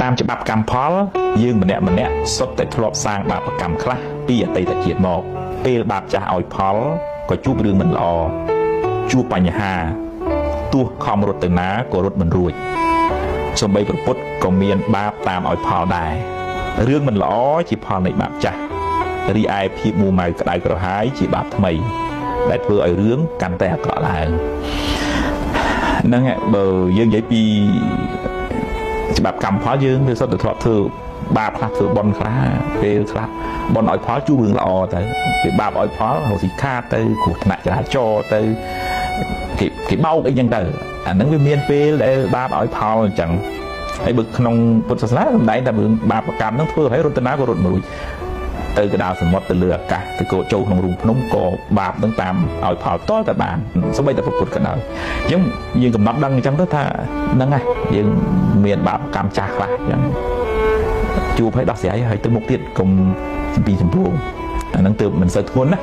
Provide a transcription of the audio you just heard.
តាមច្បាប់កម្មផលយើងម្នាក់សុទ្ធតែធ្លាប់សាងបាបកម្មខ្លះពីអតីតជាតិមកពេលបាបចាស់ឲ្យផលក៏ជួបរឿងមិនល្អជួបបញ្ហាទោះខំរត់ទៅណាក៏រត់មិនរួចសូម្បីប្រពុតក៏មានបាបតាមឲ្យផលដែររឿងមិនល្អជាផលនៃបាបចាស់រីឯភាពមួម៉ៅក្តៅក្រហាយជាបាបថ្មីដែលធ្វើឲ្យរឿងកាន់តែអាក្រក់ឡើងហ្នឹងបើយើងនិយាយពីច្បាប់កម្មផលយើងវាសុទ្ធតែធ្លាប់ធ្វើបាបខ្លះធ្វើបុណ្យខ្លះពេលខ្លះបុណ្យឲ្យផលជួបរឿងល្អទៅពេលបាបឲ្យផលរកស៊ីខាតទៅគ្រោះថ្នាក់ចរាចរណ៍ទៅគេបោកអីចឹងទៅអាហ្នឹងវាមានពេលដែលបាបឲ្យផលអញ្ចឹងហើយបើក្នុងពុទ្ធសាសនាសម្ដែងតែរឿងបាបកម្មហ្នឹងធ្វើឲ្យរត់ទៅណាក៏រត់មិនរួចទៅកណ្ដាលសមុទ្រទៅលើអាកាសទៅក៏ចូលក្នុងរូងភ្នំក៏បាបនឹងតាមឲ្យផលតតែបានសូម្បីតែប្រពុតក៏ដោយអញ្ចឹងយើងកំណត់ដឹងអញ្ចឹងទៅថាហ្នឹងហើយយើងមានបាបកម្មចាស់ខ្លះអញ្ចឹងជួបឲ្យដោះស្រាយហើយទៅមុខទៀតកុំពីចម្ពោះអាហ្នឹងទើបមិនសូវធ្ងន់ណា